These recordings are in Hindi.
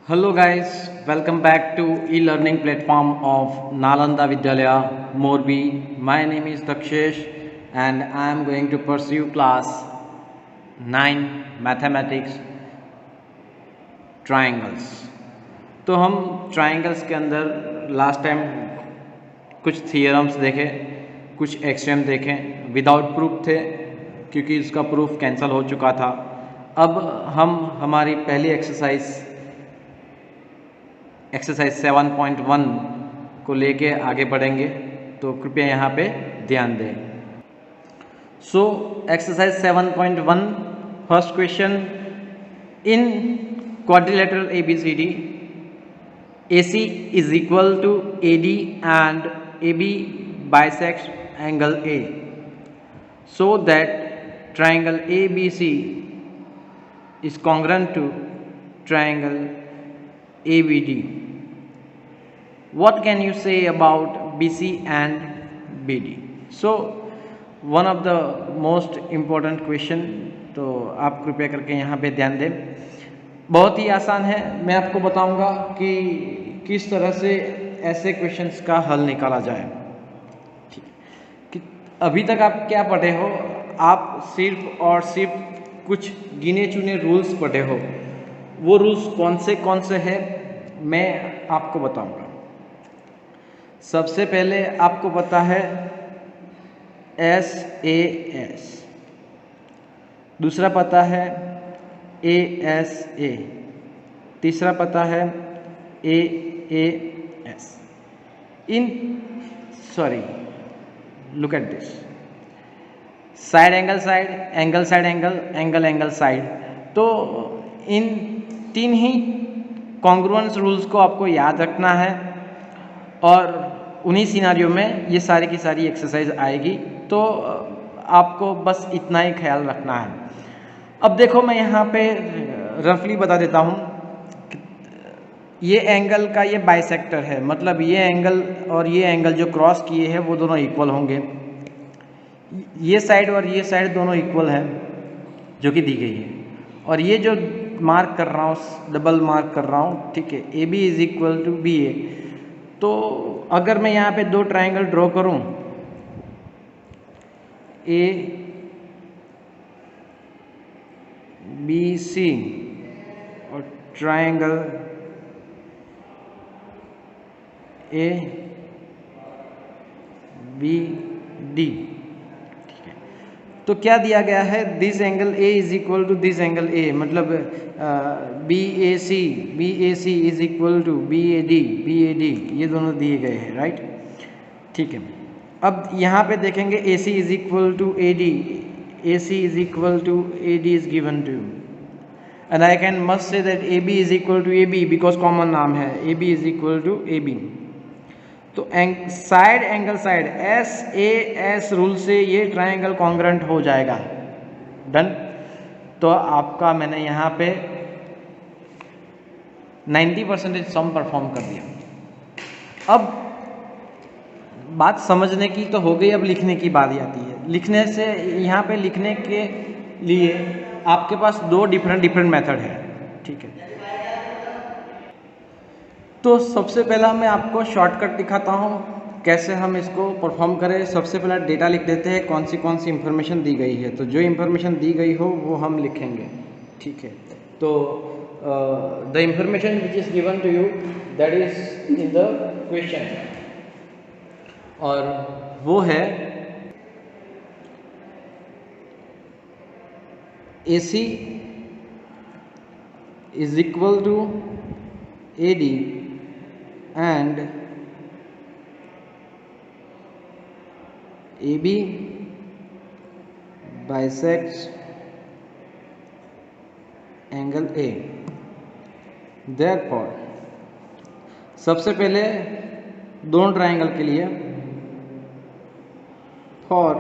Hello guys, welcome back to e-learning platform of Nalanda Vidyalaya Morbi. My name is Dakshesh and I am going to pursue class 9 mathematics triangles. तो हम ट्राइंगल्स के अंदर लास्ट टाइम कुछ थियरम्स देखे, कुछ एक्सट्रीम देखे, विदाउट प्रूफ थे क्योंकि उसका प्रूफ कैंसिल हो चुका था। अब हम हमारी पहली एक्सरसाइज 7.1 को लेके आगे बढ़ेंगे, तो कृपया यहाँ पे ध्यान दें। So exercise 7.1 first question, in quadrilateral ABCD AC is equal to AD and AB bisects angle A, so that triangle ABC is congruent to triangle ABD. What can you say about BC and BD? So one of the most important question, तो आप कृपया करके यहाँ पे ध्यान दें। बहुत ही आसान है, मैं आपको बताऊंगा कि किस तरह से ऐसे क्वेश्चंस का हल निकाला जाए। ठीक, कि अभी तक आप क्या पढ़े हो? आप सिर्फ और सिर्फ कुछ गिने चुने रूल्स पढ़े हो। वो रूल्स कौन से हैं मैं आपको बताऊंगा। सबसे पहले आपको पता है SAS, दूसरा पता है ASA, तीसरा पता है AAS। Look at this, side angle side, angle side angle, angle angle side. तो इन तीन ही कॉन्ग्रुएंस रूल्स को आपको याद रखना है और उन्हीं सिनारियों में ये सारी की सारी एक्सरसाइज आएगी। तो आपको बस इतना ही ख्याल रखना है। अब देखो, मैं यहाँ पे रफली बता देता हूँ। ये एंगल का ये बाइसेक्टर है, मतलब ये एंगल और ये एंगल जो क्रॉस किए हैं वो दोनों इक्वल होंगे। ये साइड और ये साइड दोनों इक्वल है जो कि दी गई है। और ये जो मार्क कर रहा हूँ, डबल मार्क कर रहा हूँ, ठीक है, AB is equal to BA। तो अगर मैं यहाँ पे दो ट्राइंगल ड्रॉ करूँ, ABC और ट्राइंगल ABD, ठीक है। तो क्या दिया गया है? This angle A is equal to this angle A, मतलब BAC is equal to BAD, ये दोनों दिए गए हैं, राइट? ठीक है। अब यहाँ पे देखेंगे AC is equal to AD, AC is equal to AD is given to, and I can must say that AB is equal to AB because common नाम है, AB is equal to AB। तो side angle side SAS rule से ये ट्राइंगल कॉन्ग्रुएंट हो जाएगा। डन। तो आपका मैंने यहाँ पे 90% सम परफॉर्म कर दिया। अब बात समझने की तो हो गई, अब लिखने की बारी आती है। लिखने से यहाँ पे लिखने के लिए आपके पास दो डिफरेंट मेथड है, ठीक है। तो सबसे पहला मैं आपको शॉर्टकट दिखाता हूँ कैसे हम इसको परफॉर्म करें। सबसे पहला डेटा लिख देते हैं, कौन सी इंफॉर्मेशन दी गई है। तो जो इंफॉर्मेशन दी गई हो वो हम लिखेंगे, ठीक है। तो the information which is given to you that is in the question, और वो है AC is equal to AD and AB bisects angle A। Therefore, सबसे पहले दोनों ट्राइंगल के लिए, for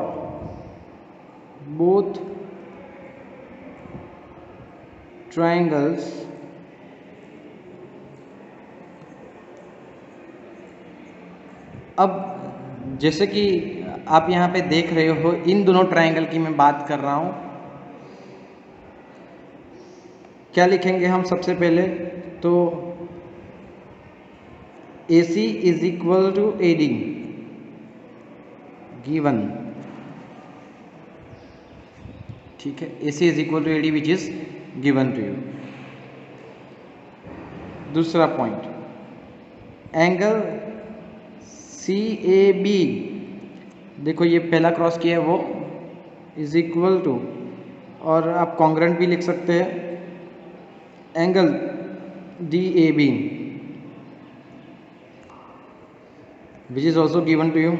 both triangles अब जैसे कि आप यहाँ पे देख रहे हो, इन दोनों ट्राइंगल की मैं बात कर रहा हूँ। क्या लिखेंगे हम सबसे पहले? तो AC is equal to AD given, ठीक है, AC is equal to AD which is given to you. दूसरा पॉइंट, एंगल CAB, देखो ये पहला क्रॉस किया है वो इज इक्वल टू, और आप कॉन्ग्रेंट भी लिख सकते हैं, angle DAB which is also given to you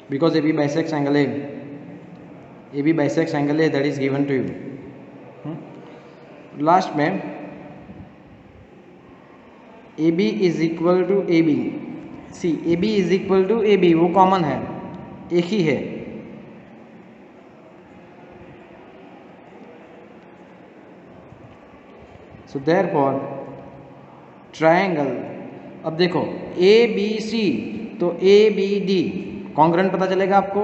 because AB bisects angle A. AB bisects angle A, that is given to you. Last में AB is equal to AB. See, AB is equal to AB, वो कॉमन है, एक ही है. So therefore triangle, अब देखो ABC तो ABD कॉन्ग्रेंट पता चलेगा आपको,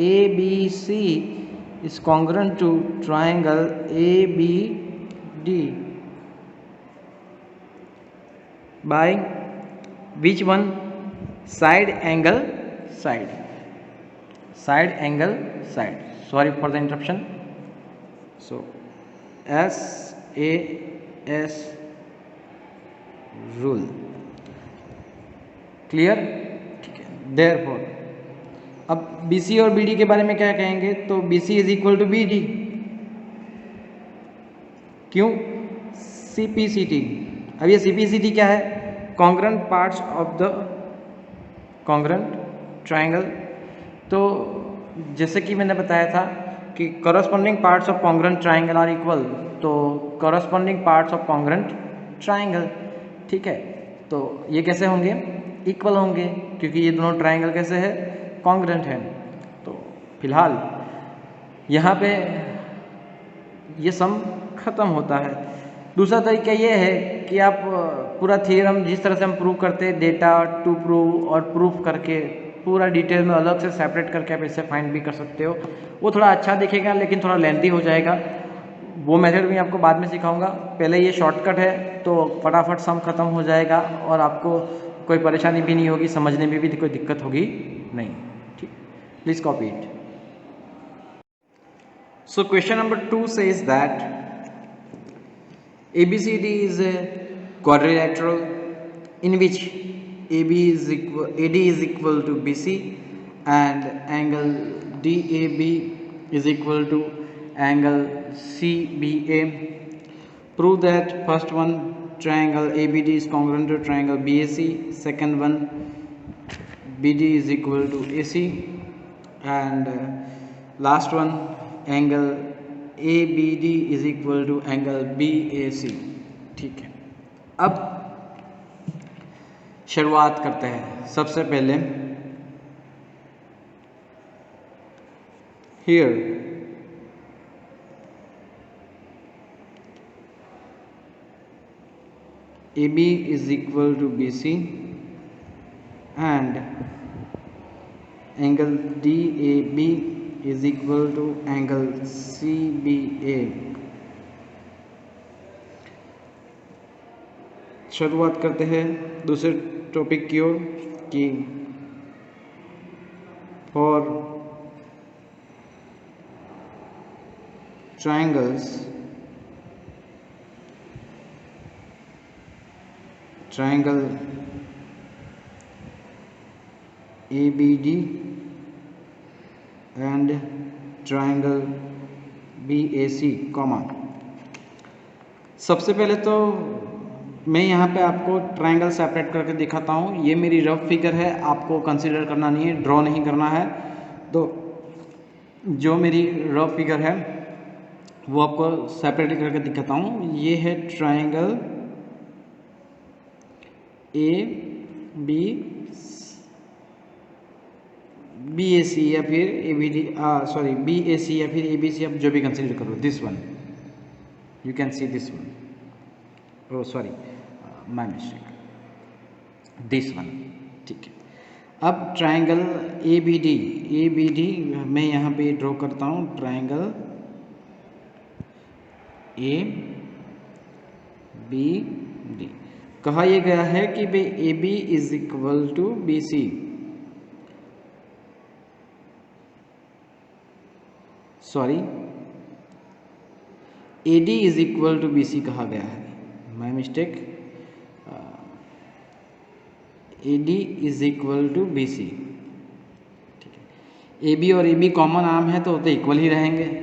ABC is congruent to triangle ABD by which one? Side angle side. Side angle side. Sorry for the interruption. So SAS rule. Clear? ठीक है. Therefore अब BC और BD के बारे में क्या कहेंगे, तो BC is equal to BD. क्यों? CPCT. अब ये CPCT क्या है? Congruent parts of the congruent triangle. तो जैसे कि मैंने बताया था कि corresponding parts of congruent triangle are equal, तो corresponding parts of congruent triangle, ठीक है, तो ये कैसे होंगे? इक्वल होंगे, क्योंकि ये दोनों ट्राइंगल कैसे है? कॉन्ग्रेंट है. तो फिलहाल यहाँ पे ये सम खत्म होता है. दूसरा तरीका ये है कि आप पूरा थ्योरम जिस तरह से हम प्रूव करते हैं, डेटा टू प्रूव और प्रूफ करके पूरा डिटेल में अलग से सेपरेट करके आप इसे फाइंड भी कर सकते हो. वो थोड़ा अच्छा दिखेगा लेकिन थोड़ा लेंथी हो जाएगा. वो मेथड भी आपको बाद में सिखाऊंगा. पहले ये शॉर्टकट है तो फटाफट सम खत्म हो जाएगा और आपको कोई परेशानी भी नहीं होगी, समझने में भी कोई दिक्कत होगी नहीं. ठीक, please copy it. So question number 2 says that ABCD is a quadrilateral in which AD is equal to BC and angle DAB is equal to angle CBA. Prove that first one, triangle ABD is congruent to triangle BAC. Second one, BD is equal to AC. And last one, angle ABD is equal to angle BAC. ठीक है, अब शुरुआत करते हैं. सबसे पहले here AB is equal to BC and angle DAB is equal to angle CBA. शुरुआत करते हैं दूसरे टॉपिक की ओर कि for triangles triangle ABD and triangle BAC, comma. सबसे पहले तो मैं यहाँ पे आपको ट्राइंगल सेपरेट करके दिखाता हूँ. ये मेरी रफ फिगर है, आपको कंसीडर करना नहीं है, ड्रॉ नहीं करना है. तो जो मेरी रफ फिगर है वो आपको सेपरेट करके दिखाता हूँ. ये है ट्राइंगल BAC या फिर ABD, सॉरी BAC या फिर ABC, आप जो भी कंसीडर करो. This one you can see this one, oh sorry my mistake, this one. ठीक है, अब ट्राइंगल ABD मैं यहाँ पे ड्रॉ करता हूँ. ट्राइंगल ABD कहा यह गया है कि भाई A B is equal to B C, sorry A D is equal to B C कहा गया है, my mistake, A D is equal to B C. ठीक है, ए बी और ए बी कॉमन आर्म है तो इक्वल ही रहेंगे।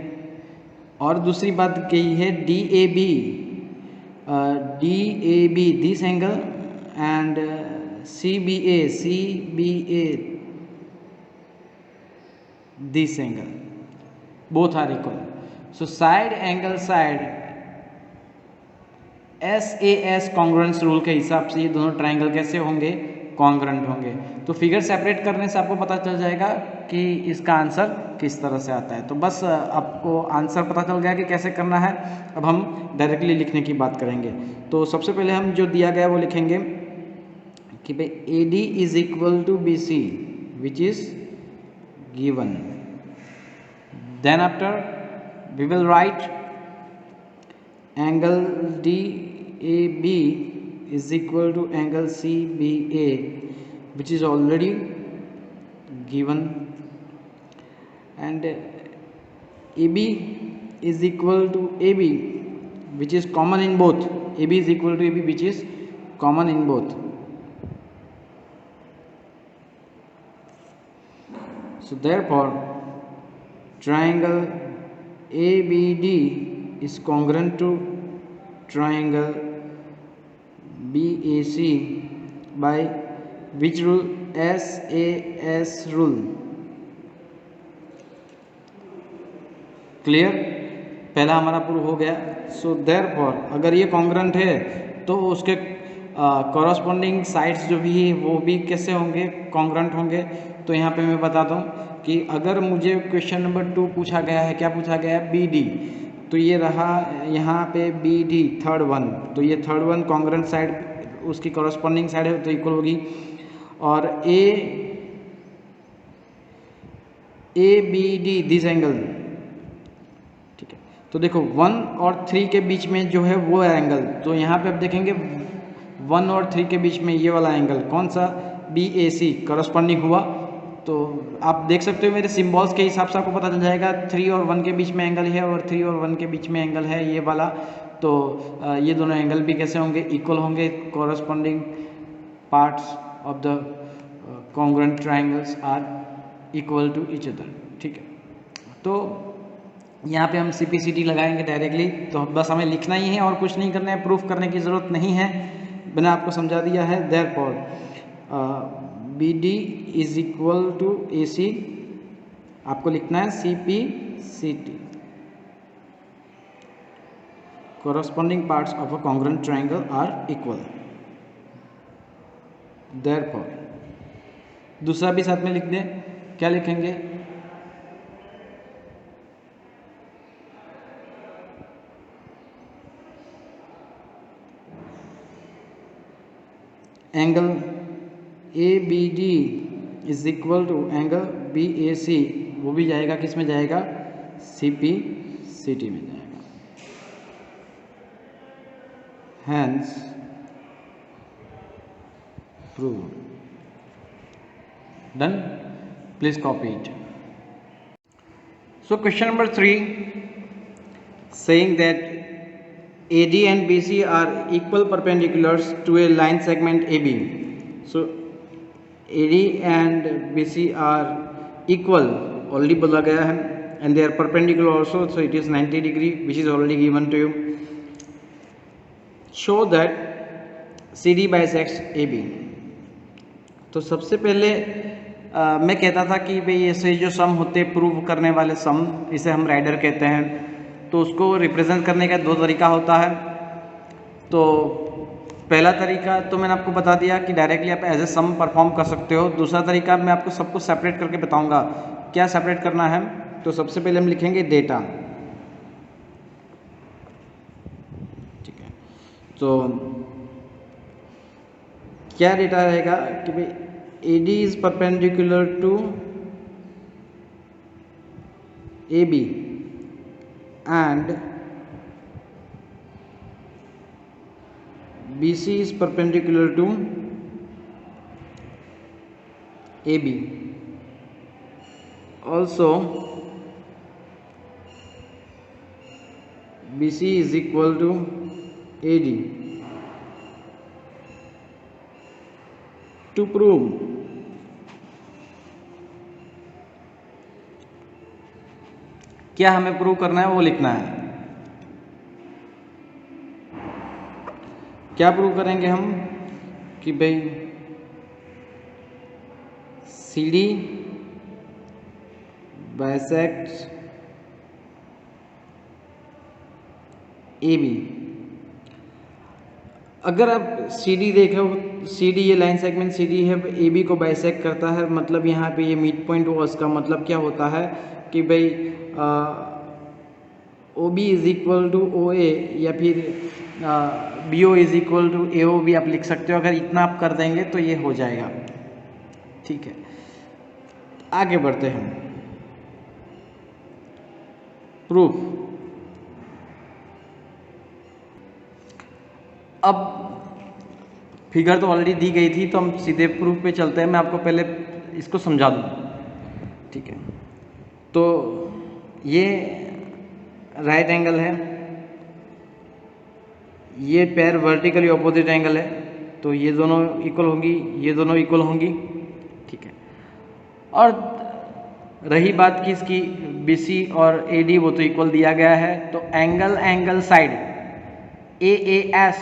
और दूसरी बात कही है D A B this angle and C B A this angle, both are equal. So side angle side SAS congruence rule के हिसाब से ये दोनों ट्रायंगल कैसे होंगे, कॉन्ग्रुएंट होंगे। तो फिगर सेपरेट करने से आपको पता चल जाएगा कि इसका आंसर किस तरह से आता है। तो बस आपको आंसर पता चल गया कि कैसे करना है। अब हम डायरेक्टली लिखने की बात करेंगे। तो सबसे पहले हम जो दिया गया वो लिखेंगे कि भाई A D is equal to B C which is given. Then after we will write angle DAB is equal to angle CBA which is already given, and AB is equal to AB which is common in both. AB is equal to AB which is common in both. So therefore triangle ABD is congruent to triangle BAC by which rule? SAS rule. Clear, पहला हमारा प्रूव हो गया। सो देयरफॉर अगर ये कॉन्ग्रुएंट है तो उसके कॉरस्पॉन्डिंग साइड्स जो भी है वो भी कैसे होंगे, कॉन्ग्रुएंट होंगे। तो यहाँ पे मैं बता दूँ कि अगर मुझे क्वेश्चन नंबर 2 पूछा गया है, क्या पूछा गया है, बी डी, तो ये रहा यहाँ पे बी डी थर्ड वन, तो ये थर्ड वन कॉन्ग्रुएंट साइड उसकी कॉरस्पॉन्डिंग साइड है तो इक्वल होगी। और A B D this angle, ठीक है। तो देखो 1 और 3 के बीच में जो है वो एंगल, तो यहाँ पे आप देखेंगे 1 और 3 के बीच में ये वाला एंगल कौन सा, BAC कॉरस्पॉन्डिंग हुआ। तो आप देख सकते हो मेरे सिम्बॉल्स के हिसाब से आपको पता चल जाएगा 3 और 1 के बीच में एंगल है और 3 और 1 के बीच में एंगल है ये वाला। तो ये दोनों एंगल भी कैसे होंगे, इक्वल होंगे। Corresponding parts of the congruent triangles are equal to each other, ठीक है। तो यहाँ पे हम CPCT लगाएंगे डायरेक्टली, तो बस हमें लिखना ही है और कुछ नहीं करना है, प्रूफ करने की ज़रूरत नहीं है, मैंने आपको समझा दिया है। Therefore BD is equal to AC, आपको लिखना है CPCT, corresponding parts of a congruent triangle are equal. Therefore दूसरा भी साथ में लिख दें, क्या लिखेंगे, angle ABD is equal to angle BAC, वो भी जाएगा किस में जाएगा, CPCT में जाएगा। Hence proved, done, please copy it. So question number 3 saying that AD and BC are equal perpendiculars to a line segment AB. So AD and BC are equal, already बोला गया है, and they are perpendicular also, so it is 90 degree which is already given to you. Show that CD bisects AB. तो सबसे पहले मैं कहता था कि भाई ऐसे जो सम होते प्रूव करने वाले सम, इसे हम राइडर कहते हैं। तो उसको रिप्रेजेंट करने का 2 तरीका होता है। तो पहला तरीका तो मैंने आपको बता दिया कि डायरेक्टली आप एज ए सम परफॉर्म कर सकते हो। दूसरा तरीका मैं आपको सब कुछ सेपरेट करके बताऊंगा, क्या सेपरेट करना है। तो सबसे पहले हम लिखेंगे डेटा, ठीक है। तो क्या डेटा रहेगा कि भाई AD is perpendicular to AB and BC is perpendicular to AB. Also, BC is equal to AD. To prove क्या हमें प्रूव करना है वो लिखना है। क्या प्रूव करेंगे हम कि भाई CD बाइसेक्ट्स AB। अगर आप CD देखो, CD ये लाइन सेगमेंट CD है, AB को बाइसेक्ट करता है, मतलब यहाँ पे ये मिड पॉइंट हुआ, उसका मतलब क्या होता है कि भाई OB is equal to OA या फिर BO is equal to AO भी आप लिख सकते हो। अगर इतना आप कर देंगे तो ये हो जाएगा, ठीक है। आगे बढ़ते हैं। प्रूफ। अब फिगर तो ऑलरेडी दी गई थी, तो हम सीधे प्रूफ पे चलते हैं। मैं आपको पहले इसको समझा दूँ, ठीक है। तो ये राइट एंगल है, ये पैर वर्टिकली ऑपोजिट एंगल है, तो ये दोनों इक्वल होंगी, ये दोनों इक्वल होंगी, ठीक है। और रही बात की इसकी BC और AD, वो तो इक्वल दिया गया है। तो angle side AAS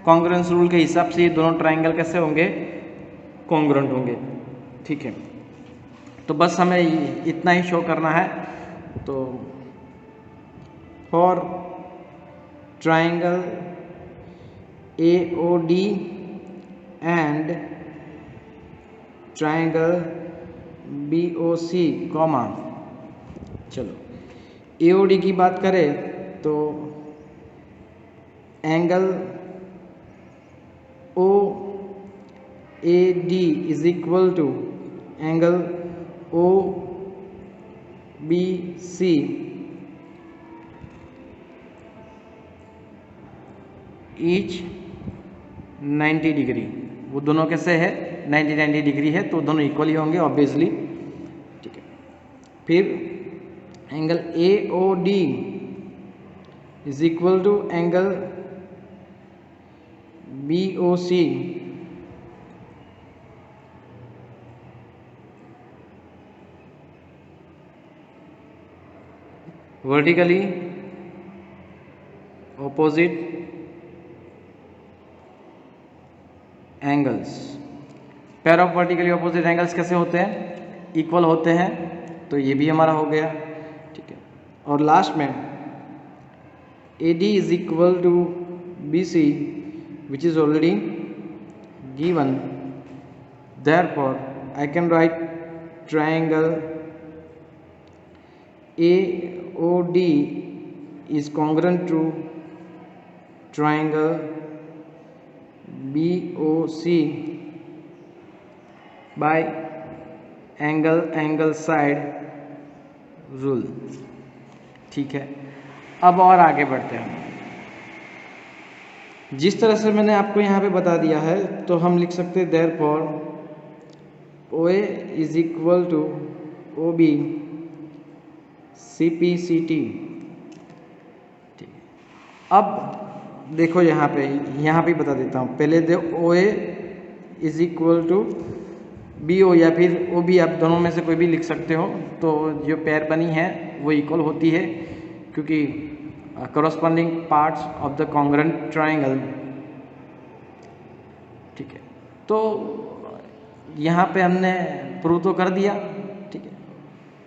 congruence rule के हिसाब से ये दोनों ट्राइंगल कैसे होंगे, कॉन्ग्रुएंट होंगे, ठीक है। तो बस हमें इतना ही शो करना है। तो for triangle AOD and triangle BOC comma, चलो AOD की बात करें तो angle OAD is equal to angle OBC each 90 degree. वो दोनों कैसे है, 90 डिग्री है, तो दोनों इक्वली होंगे ऑब्वियसली, ठीक है। फिर angle AOD is equal to angle BOC vertically opposite angles. Pair of vertically opposite angles कैसे होते हैं, इक्वल होते हैं, तो ये भी हमारा हो गया, ठीक है। और लास्ट में AD is equal to BC which is already given, therefore I can write triangle AOD is congruent to triangle BOC by angle side rule, ठीक है। अब और आगे बढ़ते हैं। जिस तरह से मैंने आपको यहाँ पे बता दिया है, तो हम लिख सकते हैं therefore OA is equal to OB CPCT, ठीक है। अब देखो यहाँ पे बता देता हूँ। पहले दे OA is equal to BO या फिर OB, आप दोनों में से कोई भी लिख सकते हो। तो जो पेयर बनी है वो इक्वल होती है, क्योंकि corresponding parts of the congruent triangle, ठीक है। तो यहाँ पे हमने प्रूव तो कर दिया, ठीक है।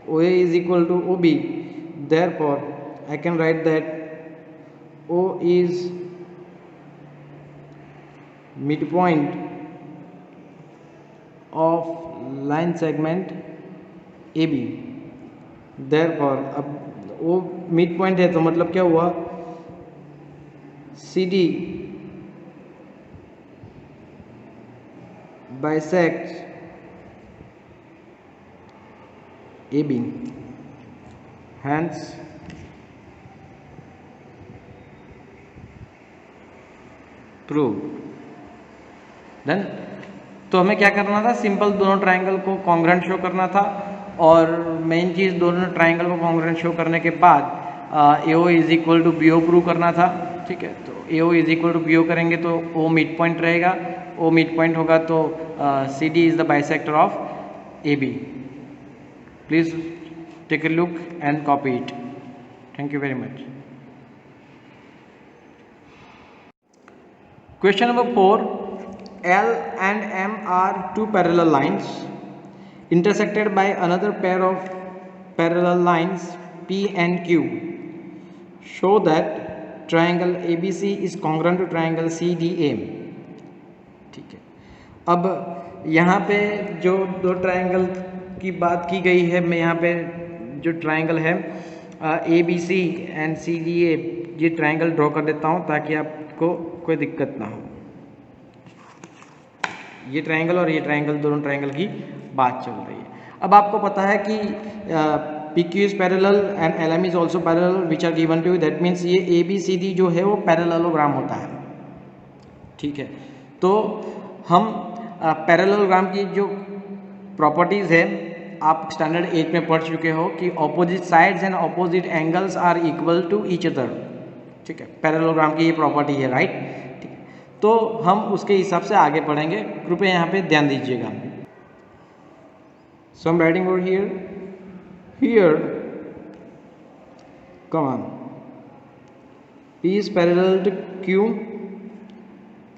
OA is equal to OB, therefore I can write that O is midpoint of line segment AB, therefore अब वो मिड पॉइंट है, तो मतलब क्या हुआ, CD bisects AB, hence prove. Then तो हमें क्या करना था, सिंपल दोनों ट्राइंगल को कॉन्ग्रुएंट शो करना था, और मेन चीज़ दोनों ट्राइंगल को कॉन्ग्रुएंट शो करने के बाद AO is equal to BO prove करना था। ठीक है, तो AO is equal to BO करेंगे तो O मिड पॉइंट रहेगा, O मिड पॉइंट होगा तो CD is the bisector of AB। Please take a look and copy it. Thank you very much. Question number 4. L and M are two parallel lines intersected by another pair of parallel lines P and Q. Show that triangle ABC is congruent to triangle CDA. ठीक है, अब यहाँ पे जो दो ट्राइंगल की बात की गई है, मैं यहाँ पे जो ट्राइंगल है ABC एंड CDA, ये ट्राइंगल ड्रॉ कर देता हूँ ताकि आपको कोई दिक्कत ना हो। ये ट्राइंगल और ये ट्राइंगल, दोनों ट्राइंगल की बात चल रही है। अब आपको पता है कि PQ is parallel and LM is also parallel which are given to, that means ये ABCD जो है वो पैरेललोग्राम होता है। ठीक है, तो हम पैरेललोग्राम की जो प्रॉपर्टीज़ है आप स्टैंडर्ड 8 में पढ़ चुके हो कि opposite sides and opposite angles are equal to each other. ठीक है, पैरेललोग्राम की ये प्रॉपर्टी है, राइट। ठीक है, तो हम उसके हिसाब से आगे पढ़ेंगे, कृपया यहाँ पे ध्यान दीजिएगा। So I am writing over here come on, P is parallel to Q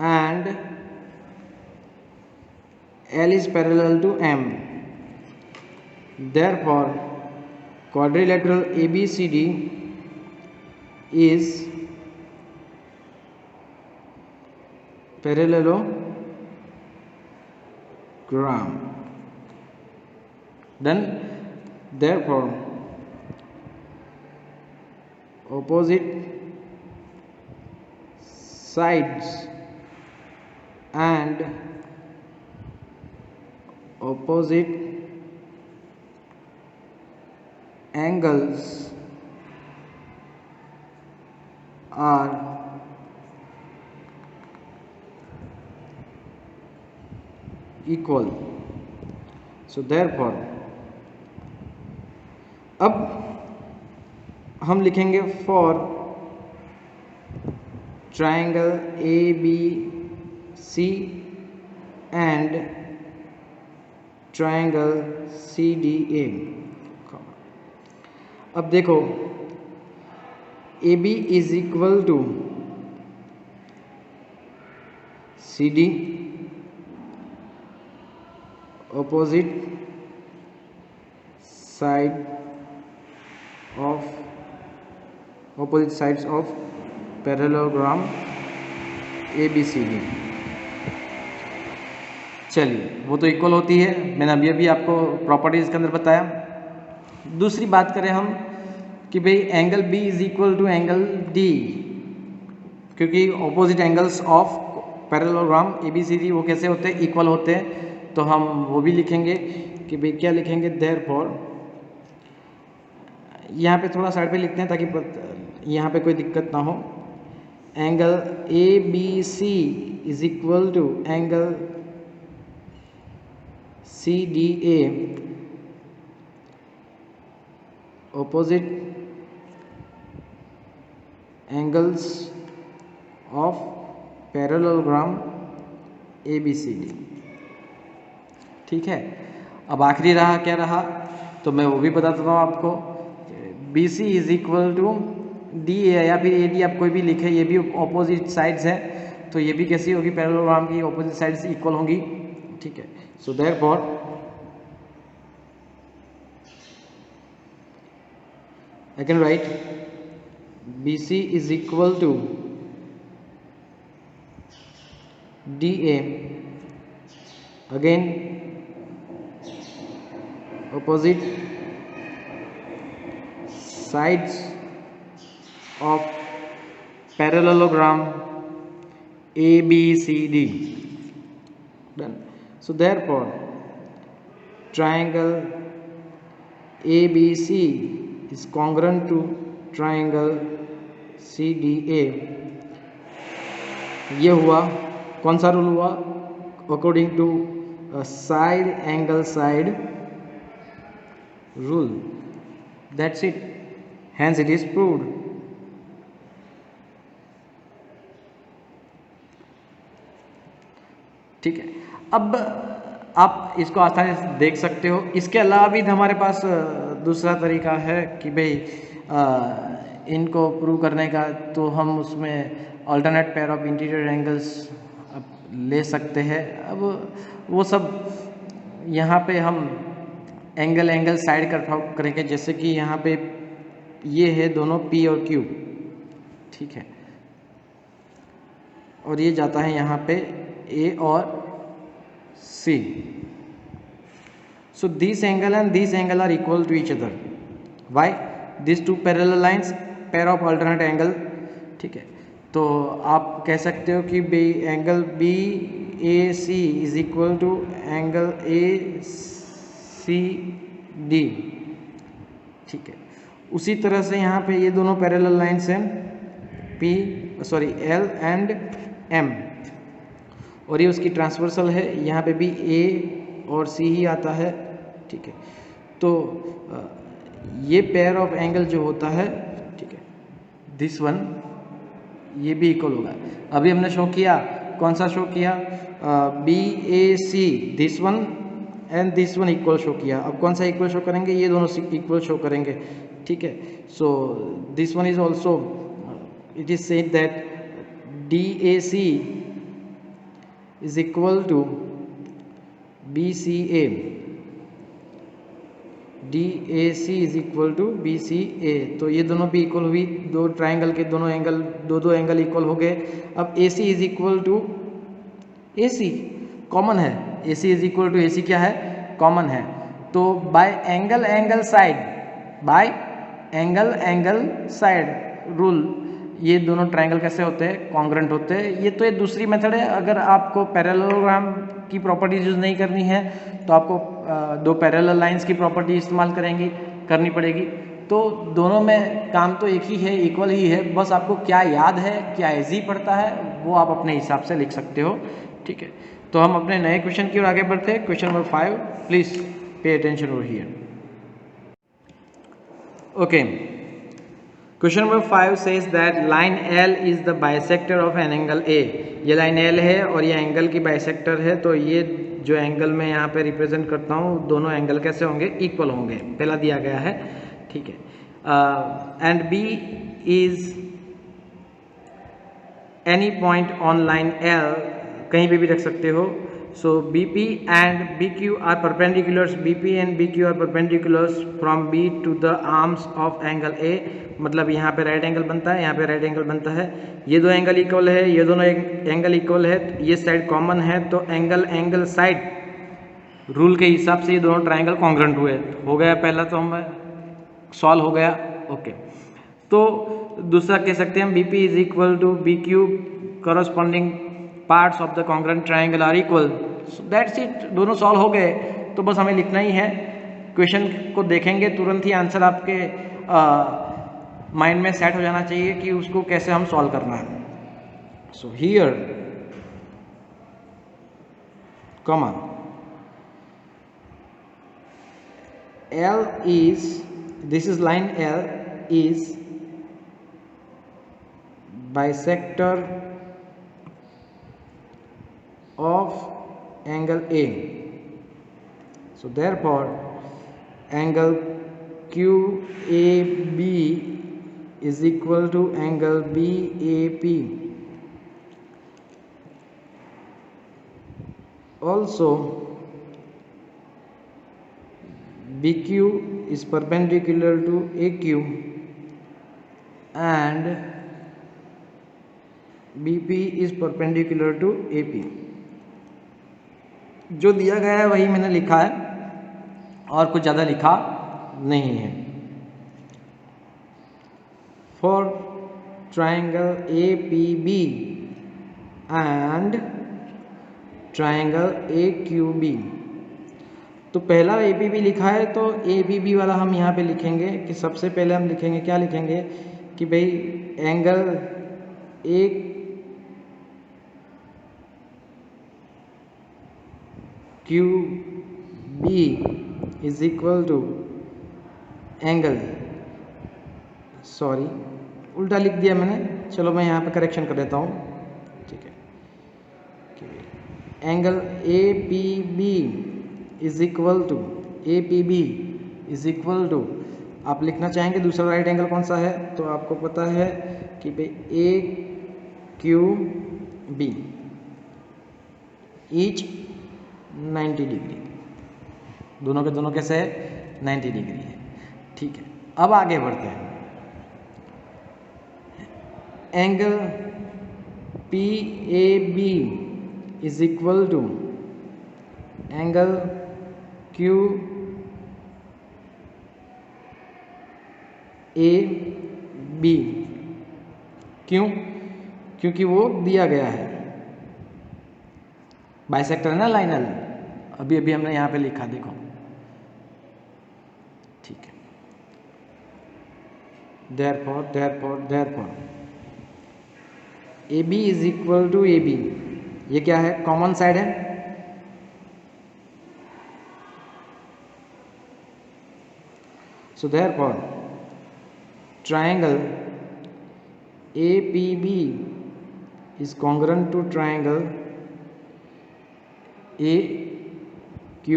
and L is parallel to M. Therefore quadrilateral ABCD is parallelogram. Then therefore opposite sides and opposite angles are equal. So therefore अब हम लिखेंगे for triangle ABC and triangle CDA। अब देखो AB is equal to CD, opposite sides of parallelogram ABCD। चलिए, वो तो इक्वल होती है, मैंने अभी आपको प्रॉपर्टीज के अंदर बताया। दूसरी बात करें हम कि भाई angle B is equal to angle D, क्योंकि opposite angles of parallelogram ABCD वो कैसे होते हैं, इक्वल होते हैं। तो हम वो भी लिखेंगे कि भाई क्या लिखेंगे, देयरफॉर यहाँ पे थोड़ा साइड पे लिखते हैं ताकि यहाँ पे कोई दिक्कत ना हो। Angle ABC is equal to angle CDA, opposite angles of parallelogram ABCD। ठीक है, अब आखिरी रहा, क्या रहा तो मैं वो भी बता देता हूँ आपको। BC is equal to DA या फिर AD, आप कोई भी लिखे, ये भी ऑपोजिट साइड्स है, तो ये भी कैसी होगी, पैरेललोग्राम की ऑपोजिट साइड्स इक्वल होंगी। ठीक है, so therefore I can write BC is equal to DA, again opposite sides of parallelogram ABCD. Done. So therefore triangle ABC is congruent to triangle CDA ये हुआ, कौन सा रूल हुआ, according to side angle side rule, that's it, hence it is proved. ठीक है, अब आप इसको आसानी से देख सकते हो। इसके अलावा भी हमारे पास दूसरा तरीका है कि भाई इनको प्रूव करने का, तो हम उसमें alternate pair of interior angles ले सकते हैं। अब वो सब यहाँ पे हम एंगल साइड करेंगे, जैसे कि यहाँ पे ये है दोनों P और Q, ठीक है, और ये जाता है यहाँ पे A और C. So this angle and this angle are equal to each other. Why? These two parallel lines, pair of alternate angle, ठीक है। तो आप कह सकते हो कि angle B A C is equal to angle A C D, ठीक है। उसी तरह से यहाँ पे ये दोनों पैरेलल लाइन्स हैं एल एंड एम, और ये उसकी ट्रांसवर्सल है, यहाँ पे भी ए और सी ही आता है, ठीक है। तो ये पेयर ऑफ एंगल जो होता है, ठीक है, दिस वन, ये भी इक्वल होगा। अभी हमने शो किया, कौन सा शो किया, B A C, this one and this one equal show किया। अब कौन सा इक्वल शो करेंगे, ये दोनों इक्वल शो करेंगे, ठीक है। So this one is also, it is said that D A C is equal to BCA, DAC is equal to BCA। तो ये दोनों भी इक्वल हुई, दो ट्राइंगल के दोनों एंगल, दो एंगल इक्वल हो गए। अब AC is equal to AC, common है, AC is equal to AC क्या है, कॉमन है। तो बाय एंगल साइड रूल ये दोनों ट्रायंगल कैसे होते हैं, कॉन्ग्रेंट होते हैं। ये तो एक दूसरी मेथड है। अगर आपको पैरेललोग्राम की प्रॉपर्टीज यूज नहीं करनी है तो आपको दो पैरेलल लाइंस की प्रॉपर्टी इस्तेमाल करनी पड़ेगी। तो दोनों में काम तो एक ही है, इक्वल ही है, बस आपको क्या याद है, क्या इजी पड़ता है, वो आप अपने हिसाब से लिख सकते हो, ठीक है। तो हम अपने नए क्वेश्चन की ओर आगे बढ़ते हैं। Question number 5, please pay attention over here. Okay, question number 5 says that line L is the bisector of an angle A। ये लाइन L है और ये एंगल की बाइसेक्टर है। तो ये जो एंगल मैं यहाँ पे रिप्रेजेंट करता हूँ, दोनों एंगल कैसे होंगे, इक्वल होंगे, पहला दिया गया है, ठीक है। And B is any point on line L, कहीं पे भी रख सकते हो। So BP and BQ are perpendiculars. BP and BQ are perpendiculars from B to the arms of angle A। मतलब यहाँ पे राइट एंगल बनता है, यहाँ पे राइट एंगल बनता है। ये दो एंगल इक्वल है, ये दोनों एंगल इक्वल है, ये साइड कॉमन है। तो एंगल साइड रूल के हिसाब से ये दोनों ट्राइंगल कॉन्ग्रेंट हुए। हो गया पहला, तो हम सॉल्व हो गया। ओके, तो दूसरा कह सकते हैं हम BP is equal to BQ, corresponding parts of the congruent triangle are equal. That's it, दोनों सॉल्व हो गए। तो बस हमें लिखना ही है, क्वेश्चन को देखेंगे तुरंत ही आंसर आपके माइंड में सेट हो जाना चाहिए कि उसको कैसे हम सॉल्व करना है। So here comma L is, this is line L is bisector of angle A। So therefore angle QAB is equal to angle BAP। Also BQ is perpendicular to AQ and BP is perpendicular to AP। जो दिया गया है वही मैंने लिखा है और कुछ ज़्यादा लिखा नहीं है। For triangle APB and triangle AQB, तो पहला APB लिखा है तो ABB वाला हम यहाँ पे लिखेंगे कि सबसे पहले हम लिखेंगे, क्या लिखेंगे कि भाई angle Q B is equal to angle, sorry उल्टा लिख दिया मैंने, चलो मैं यहाँ पे करेक्शन कर देता हूँ, ठीक है। Angle A P B is equal to, A P B is equal to, आप लिखना चाहेंगे दूसरा राइट एंगल कौन सा है, तो आपको पता है कि भाई ए क्यू बी ईच 90 डिग्री, दोनों के दोनों कैसे है 90 डिग्री है, ठीक है। अब आगे बढ़ते हैं, angle P A B is equal to angle Q A B, क्यों? क्योंकि वो दिया गया है, बाइसेक्टर है ना, लाइनल, अभी अभी हमने यहाँ पे लिखा, देखो, ठीक है। therefore A B is equal to A B, ये क्या है, कॉमन साइड है, सो therefore triangle APB is congruent to triangle AQB,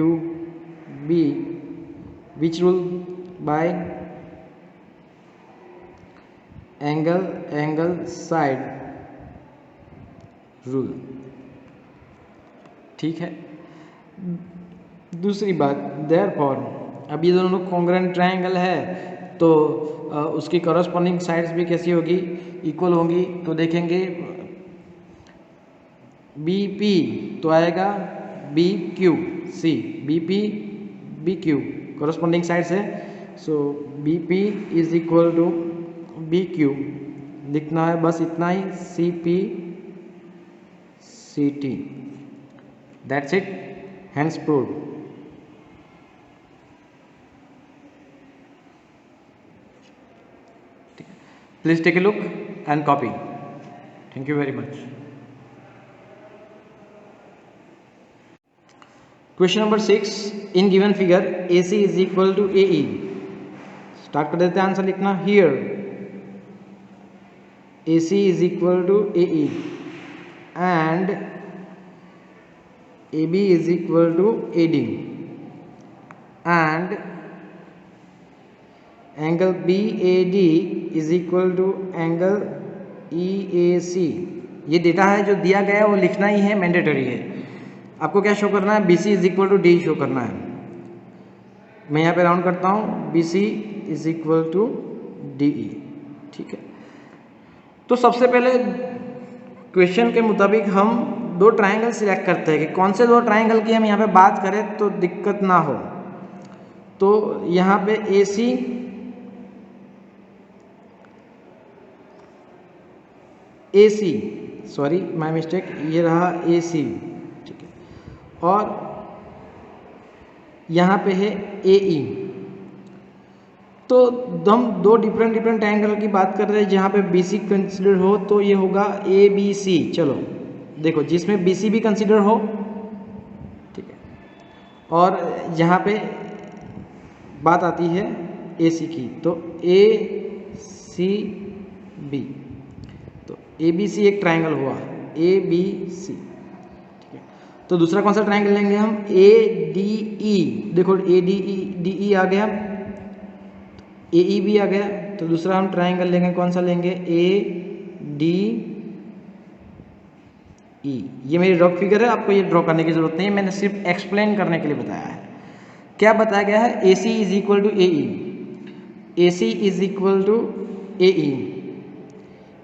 which rule? by angle side rule, ठीक है। दूसरी बात, therefore अब ये दोनों कॉन्ग्रुएंट ट्रायंगल है तो उसकी कॉरस्पॉन्डिंग साइड्स भी कैसी होगी, इक्वल होंगी, तो देखेंगे बी पी तो आएगा B Q C, B P B Q corresponding sides है, so B P is equal to B Q, लिखना है बस इतना ही, C P C T, that's it, hence proved. Please take a look and copy. Thank you very much. Question number 6, in given figure AC is equal to AE, start कर देते हैं आंसर लिखना। Here AC is equal to AE and AB is equal to AD and angle BAD is equal to angle EAC। ये डेटा है जो दिया गया है वो लिखना ही है, मैंडेटरी है। आपको क्या शो करना है, BC is equal to D show करना है। मैं यहाँ पे राउंड करता हूँ, BC is equal to DE, ठीक है। तो सबसे पहले क्वेश्चन के मुताबिक हम दो ट्रायंगल सिलेक्ट करते हैं कि कौन से दो ट्रायंगल की हम यहाँ पे बात करें तो दिक्कत ना हो। तो यहाँ पे AC, सॉरी माय मिस्टेक, ये रहा AC, ठीक है, और यहाँ पे है AE। तो हम दो डिफरेंट एंगल की बात कर रहे हैं जहाँ पे BC कंसिडर हो, तो ये होगा ABC। चलो देखो, जिसमें BC भी कंसिडर हो, ठीक है, और यहाँ पे बात आती है AC की, तो ACB, तो ABC एक ट्रायंगल हुआ, ABC, ठीक है। तो दूसरा कौन सा ट्रायंगल लेंगे हम, ADE, देखो ADE आ गया, AE भी आ गया, तो दूसरा हम ट्रायंगल लेंगे, कौन सा लेंगे, ADE। ये मेरी रफ फिगर है, आपको ये ड्रॉ करने की जरूरत नहीं है, मैंने सिर्फ एक्सप्लेन करने के लिए बताया है। क्या बताया गया है, AC is equal to AE, AC is equal to AE,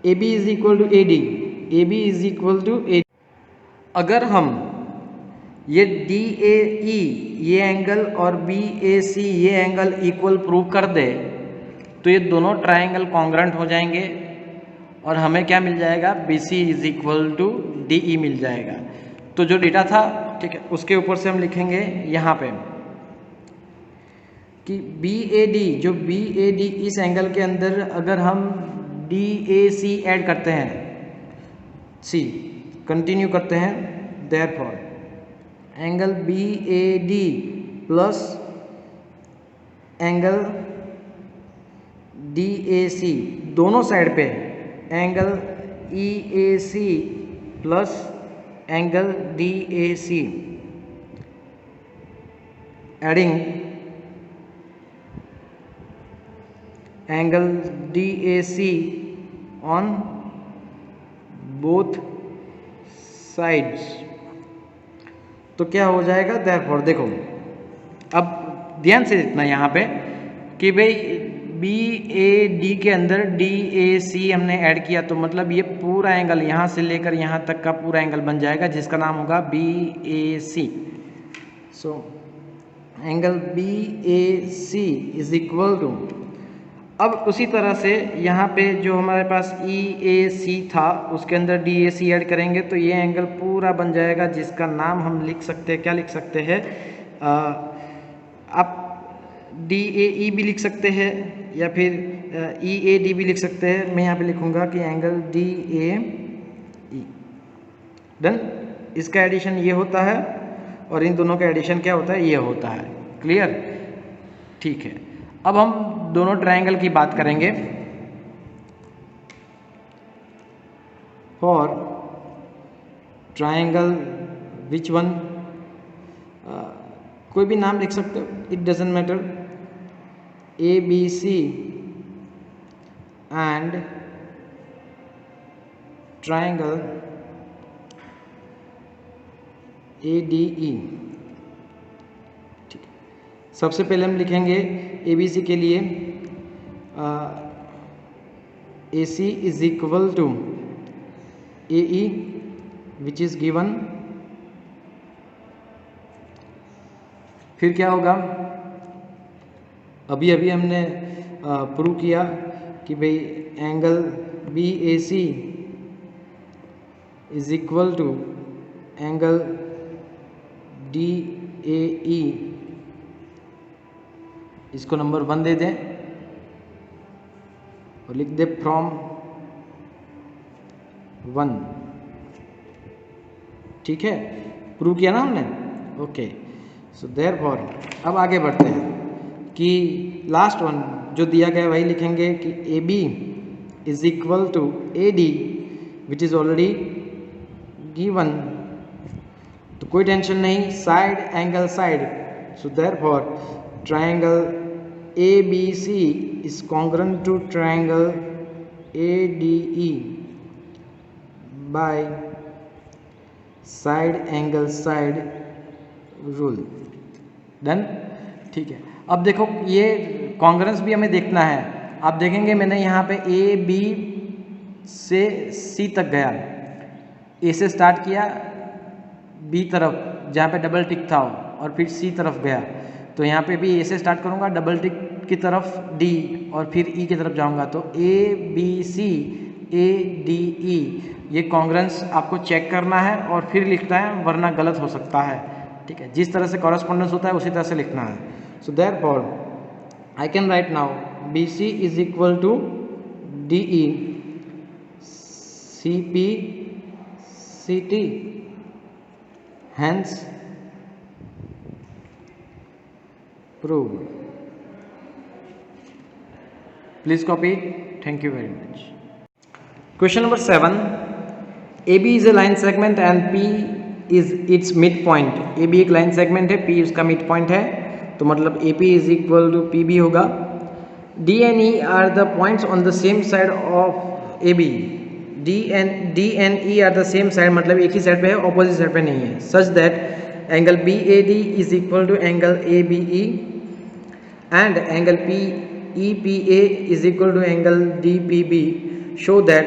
AB is equal to AD, AB is equal to AD। अगर हम ये DAE ये एंगल और BAC ये एंगल इक्वल प्रूव कर दे तो ये दोनों ट्रायंगल कॉन्ग्रुएंट हो जाएंगे और हमें क्या मिल जाएगा, BC is equal to DE मिल जाएगा। तो जो डेटा था, ठीक है, उसके ऊपर से हम लिखेंगे यहाँ पे कि BAD, जो BAD इस एंगल के अंदर अगर हम DAC ऐड करते हैं, C कंटिन्यू करते हैं, therefore angle B A D plus angle D A C, दोनों साइड पे angle E A C plus angle D A C, adding angle D A C on both sides. तो क्या हो जाएगा, देयरफॉर देखो अब ध्यान से देखना यहाँ पे कि भाई बी ए डी के अंदर डी ए सी हमने ऐड किया, तो मतलब ये पूरा एंगल यहाँ से लेकर यहाँ तक का पूरा एंगल बन जाएगा जिसका नाम होगा B A C. So angle B A C is equal to, अब उसी तरह से यहाँ पे जो हमारे पास ई ए सी था उसके अंदर डी ए सी ऐड करेंगे तो ये एंगल पूरा बन जाएगा जिसका नाम हम लिख सकते हैं, क्या लिख सकते हैं, आप डी ए ई भी लिख सकते हैं या फिर ई ए डी भी लिख सकते हैं। मैं यहाँ पे लिखूँगा कि angle D A E. Done, इसका एडिशन ये होता है और इन दोनों का एडिशन क्या होता है, ये होता है। क्लियर, ठीक है। अब हम दोनों ट्रायंगल की बात करेंगे। फॉर ट्रायंगल विच वन, कोई भी नाम लिख सकते हो, it doesn't matter, A B C and triangle A D E. ठीक है, सबसे पहले हम लिखेंगे ए बी सी के लिए A C is equal to A E which is given. फिर क्या होगा, अभी अभी हमने प्रूव किया कि भाई angle B A C is equal to angle D A E, इसको नंबर 1 दे दें और लिख दे फ्रॉम 1। ठीक है, प्रूव किया ना हमने, ओके। सो देयरफॉर अब आगे बढ़ते हैं कि लास्ट वन जो दिया गया वही लिखेंगे कि A B is equal to A D which is already given. तो कोई टेंशन नहीं, side angle side. So therefore triangle A B C is congruent to triangle A D E by side angle side rule. Done, ठीक है। अब देखो ये कॉन्ग्रुएंस भी हमें देखना है। आप देखेंगे मैंने यहाँ पे ए बी से सी तक गया, ए से स्टार्ट किया बी तरफ जहाँ पे डबल टिक था और फिर सी तरफ गया। तो यहाँ पे भी ए से स्टार्ट करूँगा, डबल टिक की तरफ डी और फिर ई की तरफ जाऊँगा। तो ए बी सी ए डी ई, ये कॉन्ग्रुएंस आपको चेक करना है और फिर लिखना है, वरना गलत हो सकता है। ठीक है, जिस तरह से कॉरेस्पॉन्डेंस होता है उसी तरह से लिखना है। So therefore I can write now B C is equal to D E C P C T, hence proved. Please copy it. Thank you very much. Question number 7. AB is a line segment and P is its midpoint. AB एक line segment है, P उसका midpoint है, तो मतलब AP is equal to PB होगा। D and E are the points on the same side of AB. D and E are the same side, मतलब एक ही साइड पे है, ऑपोजिट साइड पे नहीं है। Such that angle BAD is equal to angle ABE and angle PEPA is equal to angle DPB. Show that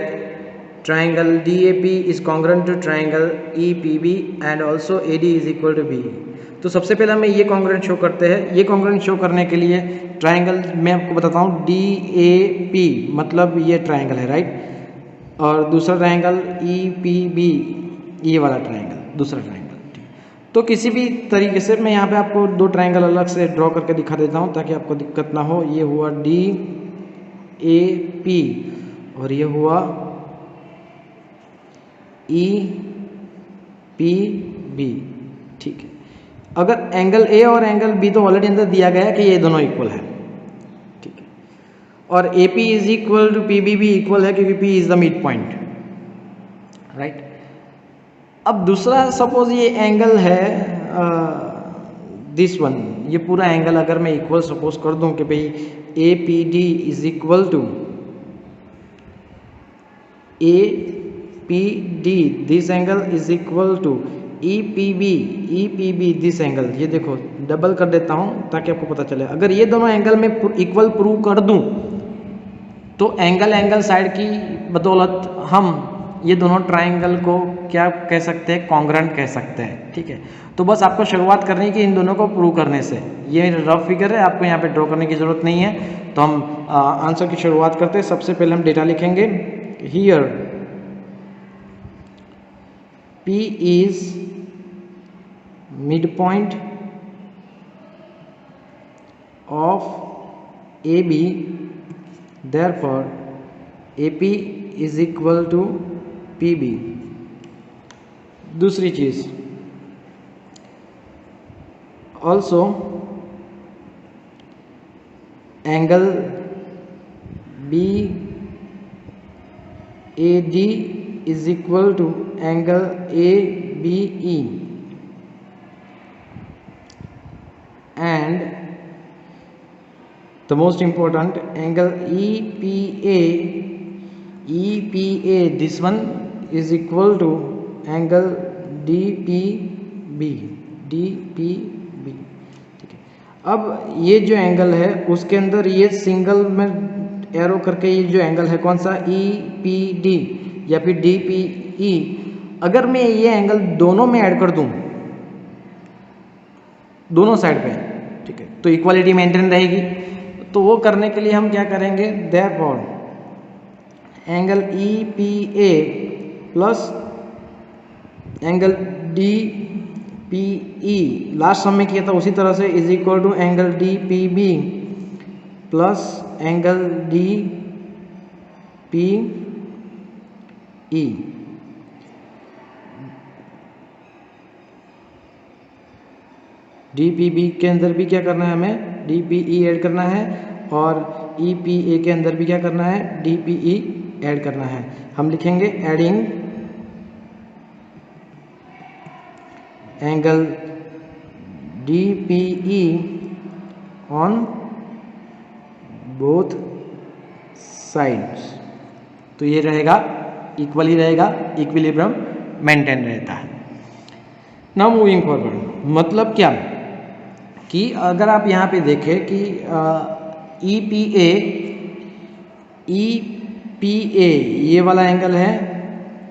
triangle DAP is congruent to triangle EPB and also AD is equal to BE. तो सबसे पहले हमें ये कॉन्ग्रुएंट शो करते हैं। ये कॉन्ग्रुएंट शो करने के लिए ट्राइंगल मैं आपको बताता हूँ DAP, मतलब ये ट्राइंगल है, राइट। और दूसरा ट्राइंगल EPB, ये वाला ट्राइंगल, दूसरा ट्राइंगल। तो किसी भी तरीके से मैं यहाँ पे आपको 2 ट्राइंगल अलग से ड्रॉ करके दिखा देता हूँ ताकि आपको दिक्कत ना हो। ये हुआ DAP और ये हुआ EPB। ठीक है, अगर एंगल ए और एंगल बी तो ऑलरेडी अंदर दिया गया है कि ये दोनों इक्वल है, ठीक है, और A P is equal to P B भी इक्वल है क्योंकि P is the mid point, right. अब दूसरा सपोज ये एंगल है दिस वन, ये पूरा एंगल अगर मैं इक्वल सपोज कर दूं कि भाई A P D is equal to A P D, this angle is equal to E P B this angle. ये देखो डबल कर देता हूं ताकि आपको पता चले। अगर ये दोनों एंगल में इक्वल प्रूव कर दूं तो एंगल साइड की बदौलत हम ये दोनों ट्राइंगल को क्या कह सकते हैं, कॉन्ग्रेंट कह सकते हैं, ठीक है। तो बस आपको शुरुआत करनी है कि इन दोनों को प्रूव करने से। ये रफ फिगर है, आपको यहाँ पे ड्रॉ करने की ज़रूरत नहीं है। तो हम आंसर की शुरुआत करते हैं। सबसे पहले हम डेटा लिखेंगे। Here P is midpoint of AB, therefore AP is equal to PB। दूसरी चीज also angle BAD is equal to angle ABE and the most important angle EPA this one is equal to angle DPB, ठीक है। अब ये जो एंगल है उसके अंदर ये सिंगल में एरो करके ये जो एंगल है कौन सा, EPD या फिर DPE, अगर मैं ये एंगल दोनों में ऐड कर दूं दोनों साइड पे, ठीक है, तो इक्वालिटी मेंटेन रहेगी। तो वो करने के लिए हम क्या करेंगे, therefore angle EPA plus angle DPE last sum में किया था उसी तरह से is equal to angle DPB plus angle DPE। DPB के अंदर भी क्या करना है, हमें DPE ऐड करना है और EPA के अंदर भी क्या करना है, DPE ऐड करना है। हम लिखेंगे adding angle DPE on both sides. तो ये रहेगा इक्वली रहेगा, इक्विलिब्रियम मेंटेन रहता है। नाउ मूविंग फॉरवर्ड, मतलब क्या कि अगर आप यहाँ पे देखें कि EPA ये वाला एंगल है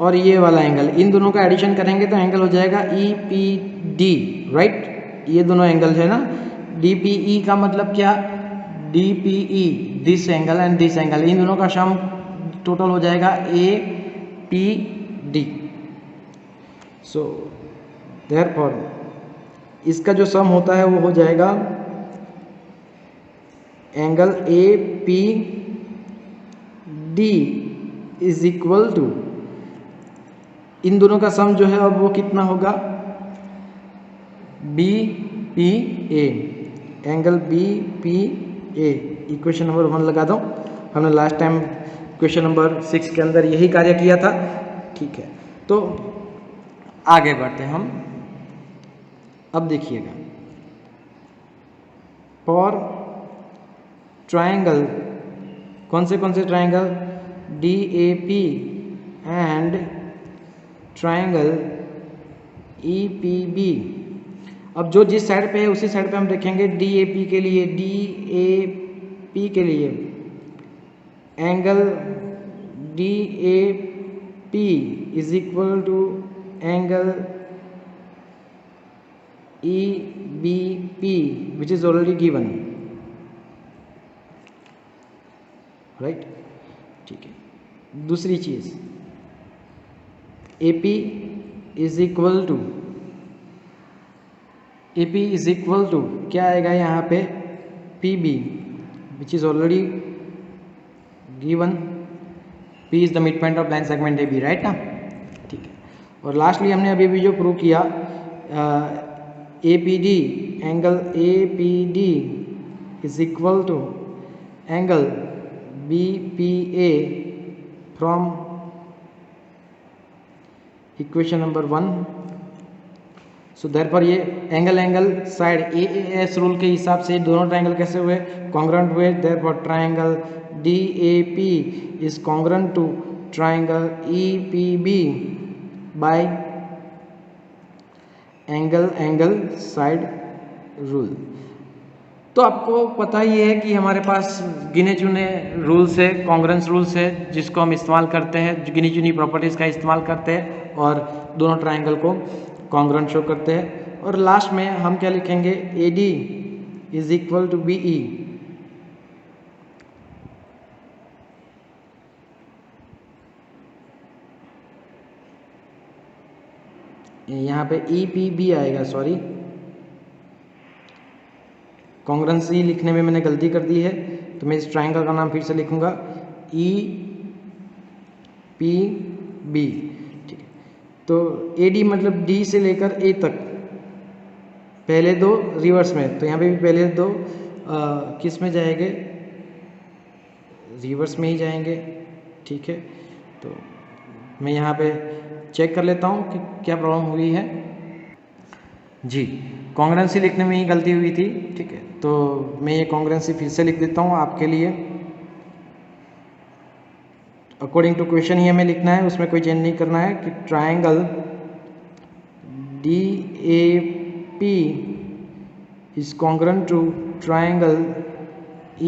और ये वाला एंगल, इन दोनों का एडिशन करेंगे तो एंगल हो जाएगा EPD, राइट। ये दोनों एंगल है ना। DPE का मतलब क्या, DPE this angle and this angle, इन दोनों का सम टोटल हो जाएगा APD। सो देयरफॉर इसका जो सम होता है वो हो जाएगा angle APD is equal to, इन दोनों का सम जो है अब वो कितना होगा, BPA, angle BPA। Equation number 1 लगा दो, हमने लास्ट टाइम क्वेश्चन नंबर 6 के अंदर यही कार्य किया था, ठीक है। तो आगे बढ़ते हैं हम। अब देखिएगा, फॉर ट्रायंगल, कौन से triangle, DAP and triangle EPB। अब जो जिस साइड पे है उसी साइड पे हम देखेंगे। DAP के लिए angle DAP is equal to angle EBP which is already given, right, ठीक है। दूसरी चीज AP इज इक्वल टू क्या आएगा यहाँ पे, PB which is already given. P is the mid point of line segment AB, right ना, ठीक है। और लास्टली हमने अभी भी जो प्रूव किया APD, angle APD is equal to angle BPA from equation number 1. So therefore ये एंगल साइड AAS रूल के हिसाब से दोनों ट्रायंगल कैसे हुए, कॉन्ग्रुएंट हुए. Therefore triangle DAP is congruent to triangle EPB by angle side rule. तो आपको पता ही है कि हमारे पास गिने चुने रूल्स है, कॉन्ग्रुएंस रूल्स है, जिसको हम इस्तेमाल करते हैं, गिनी चुनी प्रॉपर्टीज़ का इस्तेमाल करते हैं और दोनों ट्रायंगल को कॉन्ग्रुएंट शो करते हैं. और लास्ट में हम क्या लिखेंगे, AD is equal to BE. यहाँ पे EPB आएगा, सॉरी कॉन्ग्रुएंसी लिखने में मैंने गलती कर दी है, तो मैं इस ट्रायंगल का नाम फिर से लिखूंगा EPB. ठीक है, तो AD मतलब D से लेकर A तक, पहले दो रिवर्स में, तो यहाँ पे भी पहले दो किस में जाएंगे, रिवर्स में ही जाएंगे. ठीक है, तो मैं यहाँ पे चेक कर लेता हूँ कि क्या प्रॉब्लम हुई है. जी, कॉन्ग्रुएंसी लिखने में ही गलती हुई थी. ठीक है, तो मैं ये कॉन्ग्रुएंसी फिर से लिख देता हूँ आपके लिए. अकॉर्डिंग टू क्वेश्चन ही हमें लिखना है, उसमें कोई चेंज नहीं करना है कि triangle DAP is congruent to triangle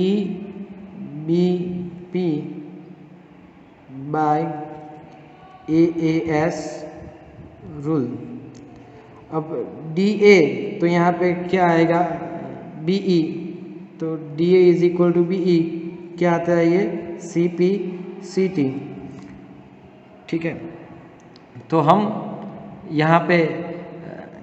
EBP by AAS rule. अब DA तो यहाँ पे क्या आएगा, BE, तो DA is equal to BE क्या आता है, ये CPCT. ठीक है, तो हम यहाँ पे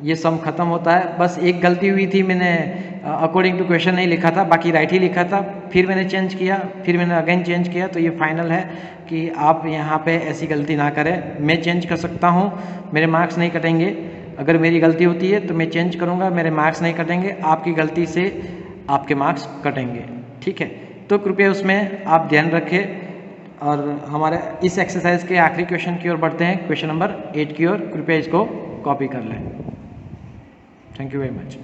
ये सम खत्म होता है. बस एक गलती हुई थी, मैंने अकॉर्डिंग टू क्वेश्चन नहीं लिखा था, बाकी राइट ही लिखा था. फिर मैंने चेंज किया, फिर मैंने अगेन चेंज किया. तो ये फाइनल है कि आप यहाँ पे ऐसी गलती ना करें. मैं चेंज कर सकता हूँ, मेरे मार्क्स नहीं कटेंगे. अगर मेरी गलती होती है तो मैं चेंज करूँगा, मेरे मार्क्स नहीं कटेंगे. आपकी गलती से आपके मार्क्स कटेंगे. ठीक है, तो कृपया उसमें आप ध्यान रखें. और हमारे इस एक्सरसाइज के आखिरी क्वेश्चन की ओर बढ़ते हैं, क्वेश्चन नंबर 8 की ओर. कृपया इसको कॉपी कर लें. Thank you very much.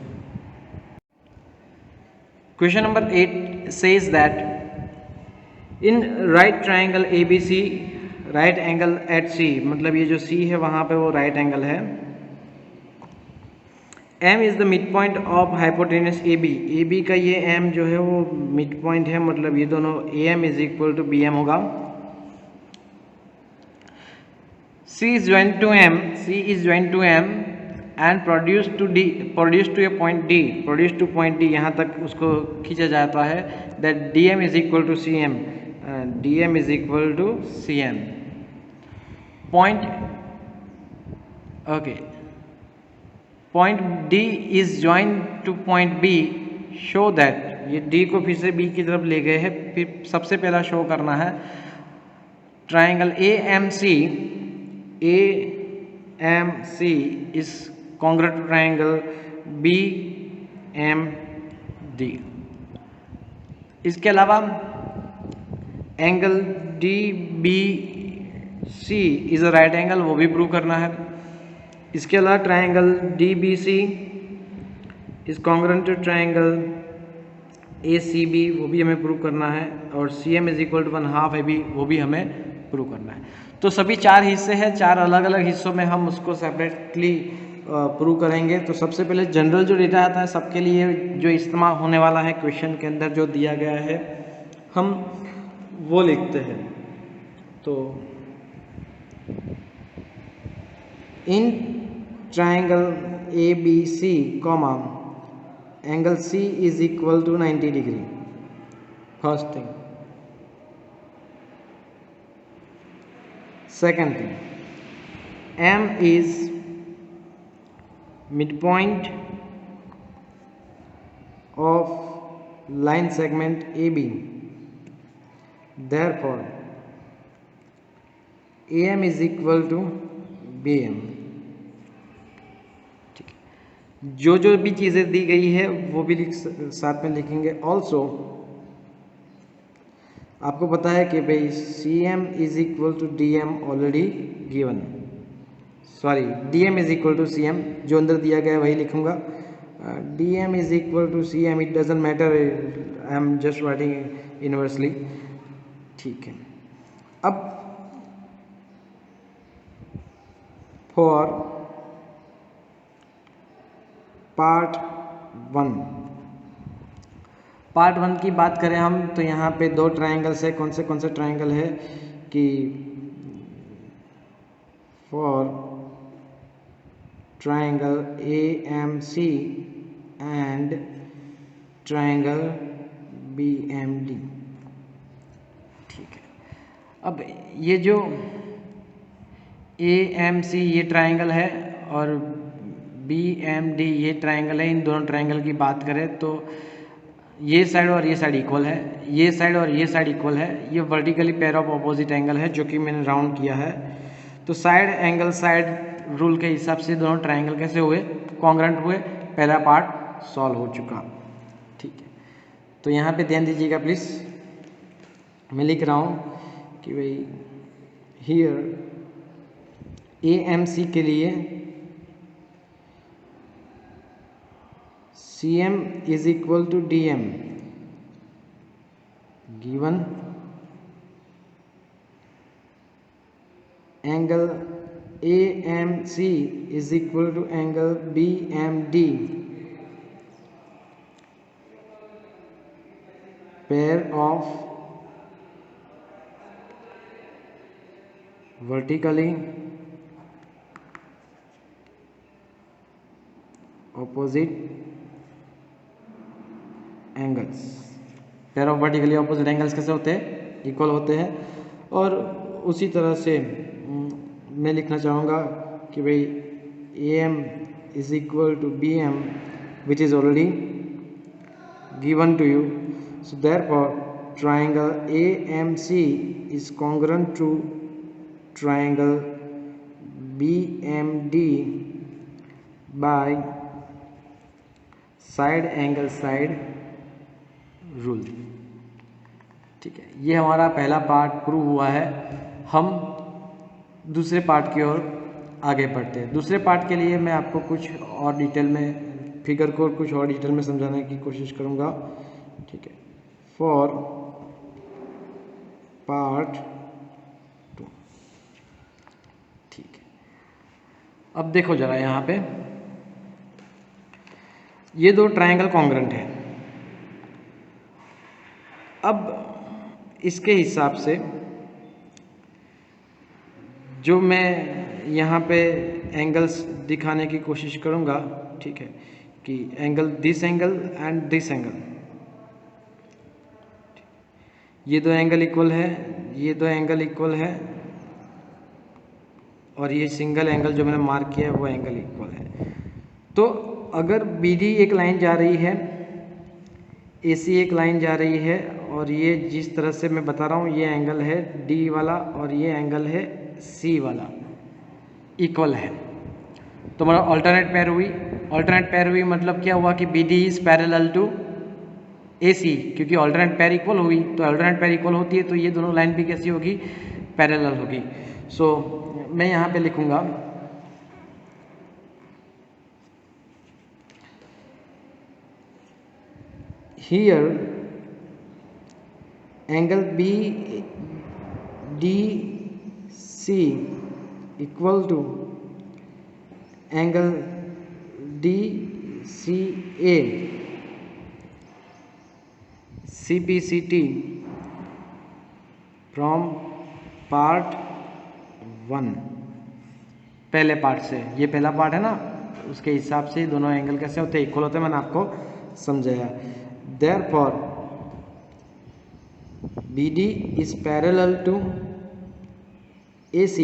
Question number 8 says that in right triangle ABC, right angle at C, मतलब ये जो C है वहाँ पे वो right angle है. M is the midpoint of hypotenuse AB. AB का ये M जो है वो midpoint है, मतलब ये दोनों AM is equal to BM होगा. C is joined to M, C is joined to M and produced to D, produced to a point D, produced to point D, यहाँ तक उसको खींचा जाता है. that DM is equal to CM, DM is equal to CM. point, okay, point D is joined to point B, show that, ये D को फिर से B की तरफ ले गए हैं. फिर सबसे पहला शो करना है triangle AMC is congruent to triangle BMD. इसके अलावा angle DBC is a right angle, वो भी प्रूव करना है. इसके अलावा triangle DBC is congruent to triangle ACB, वो भी हमें प्रूव करना है. और CM is equal to 1/2 AB, वो भी हमें प्रूव करना है. तो सभी 4 हिस्से हैं, 4 अलग अलग हिस्सों में हम उसको सेपरेटली प्रूव करेंगे. तो सबसे पहले जनरल जो डेटा आता है सबके लिए जो इस्तेमाल होने वाला है क्वेश्चन के अंदर जो दिया गया है, हम वो लिखते हैं. तो in triangle ABC comma angle C is equal to 90 degree. First thing. Second thing, M is midpoint of line segment AB, therefore AM is equal to BM. ठीक है, जो जो भी चीज़ें दी गई है वो भी साथ में लिखेंगे। ऑल्सो आपको पता है कि भाई C M is equal to D M already given, sorry D M is equal to C M, जो अंदर दिया गया है वही लिखूंगा। D M is equal to C M, it doesn't matter, I am just writing inversely, ठीक है। अब फॉर पार्ट वन की बात करें हम तो यहाँ पे दो ट्रायंगल्स है। कौन से ट्रायंगल है कि for triangle AMC and triangle BMD, ठीक है। अब ये जो AMC ये ट्रायंगल है और BMD ये ट्रायंगल है, इन दोनों ट्रायंगल की बात करें तो ये साइड और ये साइड इक्वल है, ये साइड और ये साइड इक्वल है। ये vertically pair of opposite angle है जो कि मैंने राउंड किया है। तो साइड एंगल साइड रूल के हिसाब से दोनों ट्रायंगल कैसे हुए, कॉन्ग्रुएंट हुए। पहला पार्ट सॉल्व हो चुका, ठीक है। तो यहाँ पे ध्यान दीजिएगा प्लीज़, मैं लिख रहा हूँ कि भाई हियर AMC के लिए CM is equal to DM given angle AMC is equal to angle BMD, pair of vertically opposite angles. Pair of vertically opposite angles कैसे होते हैं, इक्वल होते हैं। और उसी तरह से मैं लिखना चाहूँगा कि भाई AM is equal to BM which is already given to you. So therefore triangle AMC is congruent to triangle BMD by side angle side rule, ठीक है। ये हमारा पहला पार्ट प्रूव हुआ है। हम दूसरे पार्ट की ओर आगे बढ़ते हैं। दूसरे पार्ट के लिए मैं आपको कुछ और डिटेल में फिगर को कुछ और डिटेल में समझाने की कोशिश करूँगा, ठीक है। फॉर पार्ट 2, ठीक है। अब देखो जरा यहाँ पे ये दो ट्रायंगल कॉन्ग्रुएंट है। अब इसके हिसाब से जो मैं यहाँ पे एंगल्स दिखाने की कोशिश करूँगा, ठीक है, कि angle this angle and this angle, ये दो एंगल इक्वल है, ये दो एंगल इक्वल है, और ये सिंगल एंगल जो मैंने मार्क किया है वो एंगल इक्वल है। तो अगर BD एक लाइन जा रही है, AC एक लाइन जा रही है, और ये जिस तरह से मैं बता रहा हूँ ये एंगल है D वाला और ये एंगल है C वाला, इक्वल है, तो हमारा ऑल्टरनेट पेयर हुई। ऑल्टरनेट पेयर हुई मतलब क्या हुआ कि BD is parallel to AC, क्योंकि ऑल्टरनेट पेयर इक्वल हुई। तो ऑल्टरनेट पेयर इक्वल होती है तो ये दोनों लाइन भी कैसी होगी, पैरेलल होगी। सो मैं यहाँ पे लिखूँगा here angle BDC equal to angle DCA CPCT from part 1। पहले पार्ट से, ये पहला पार्ट है ना, उसके हिसाब से दोनों एंगल कैसे होते हैं, इक्वल होते हैं, मैंने आपको समझाया। Therefore BD is parallel to AC,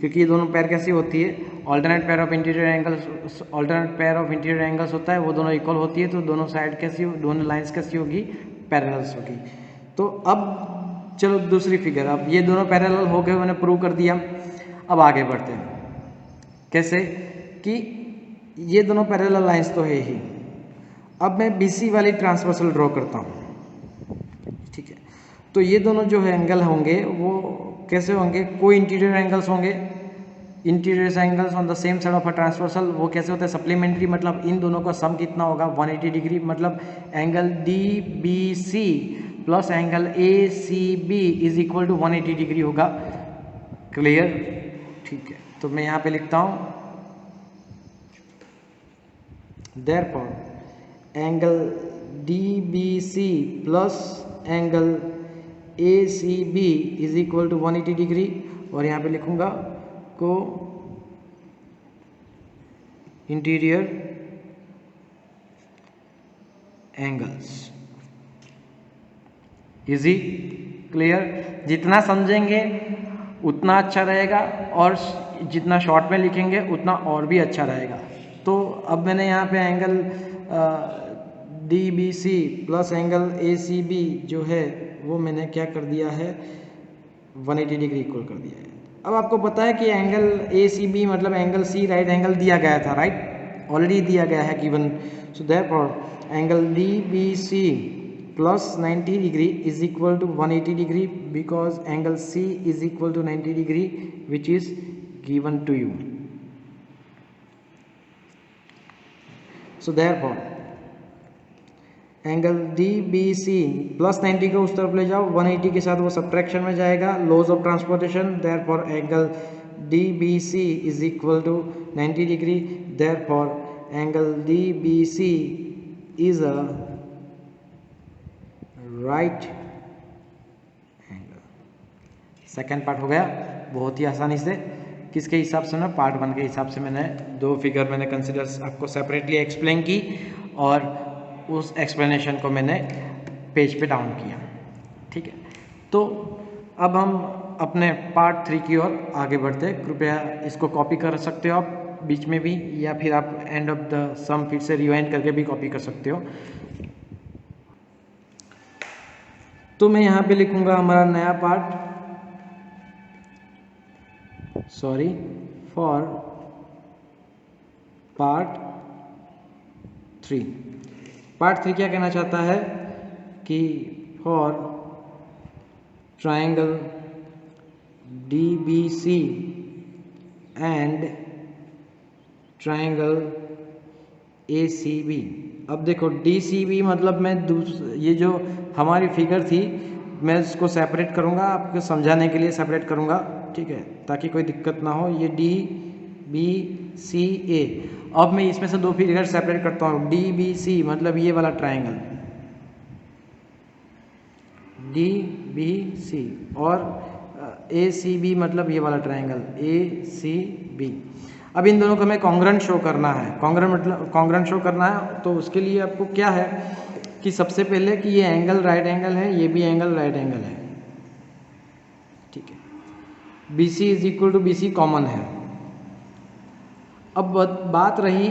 क्योंकि ये दोनों पैर कैसी होती है, alternate pair of interior angles, alternate pair of interior angles होता है, वो दोनों इक्वल होती है। तो दोनों साइड कैसी, दोनों लाइंस कैसी होगी, पैरेलल्स होगी। तो अब चलो दूसरी फिगर, अब ये दोनों पैरेलल हो गए, मैंने प्रूव कर दिया। अब आगे बढ़ते हैं, कैसे कि ये दोनों पैरेलल लाइंस तो है ही। अब मैं BC वाली ट्रांसवर्सल ड्रॉ करता हूँ, ठीक है। तो ये दोनों जो है एंगल होंगे वो कैसे होंगे, कोई इंटीरियर एंगल्स होंगे, interior angles on the same side of a transversal. वो कैसे होता है, सप्लीमेंट्री, मतलब इन दोनों का सम कितना होगा 180 डिग्री, मतलब angle DBC plus angle ACB is equal to 180 degree होगा। क्लियर, ठीक है। तो मैं यहाँ पे लिखता हूँ therefore angle DBC plus angle ACB is equal to 180 degree, और यहाँ पे लिखूंगा को इंटीरियर एंगल्स। Easy, clear. जितना समझेंगे उतना अच्छा रहेगा, और जितना शॉर्ट में लिखेंगे उतना और भी अच्छा रहेगा। तो अब मैंने यहाँ पे angle DBC plus angle ACB जो है वो मैंने क्या कर दिया है 180 डिग्री इक्वल कर दिया है। अब आपको पता है कि एंगल ACB मतलब एंगल C राइट एंगल दिया गया था, राइट, ऑलरेडी दिया गया है given. So therefore angle DBC plus 90 degree is equal to 180 degree because angle C is equal to 90 degree which is given to you. So therefore angle DBC plus 90 को उस तरफ ले जाओ, 180 के साथ वो सब्ट्रैक्शन में जाएगा, laws of transportation. Therefore angle DBC is equal to 90 degree, therefore angle DBC is a right angle. Second part हो गया बहुत ही आसानी से। किसके हिसाब से ना, पार्ट 1 के हिसाब से मैंने दो फिगर मैंने कंसिडर आपको सेपरेटली एक्सप्लेन की, और उस एक्सप्लेनेशन को मैंने पेज पे डाउन किया, ठीक है। तो अब हम अपने पार्ट 3 की ओर आगे बढ़ते हैं। कृपया इसको कॉपी कर सकते हो आप बीच में भी, या फिर आप एंड ऑफ द सम फिर से रिवाइंड करके भी कॉपी कर सकते हो। तो मैं यहाँ पे लिखूंगा हमारा नया part, sorry for part 3। Part 3 क्या कहना चाहता है कि for triangle DBC and triangle ACB। अब देखो DCB मतलब मैं ये जो हमारी फिगर थी मैं इसको सेपरेट करूँगा, आपको समझाने के लिए सेपरेट करूँगा, ठीक है, ताकि कोई दिक्कत ना हो। ये DBCA, अब मैं इसमें से दो फिगर सेपरेट करता हूँ। DBC मतलब ये वाला ट्राइंगल DBC, और ACB मतलब ये वाला ट्राइंगल ACB। अब इन दोनों को हमें कॉन्ग्रेंट शो करना है। कॉन्ग्रेंट शो करना है तो उसके लिए आपको क्या है कि सबसे पहले कि ये एंगल राइट एंगल है, ये भी एंगल राइट एंगल है, ठीक है। BC is equal to BC common है। अब बात रही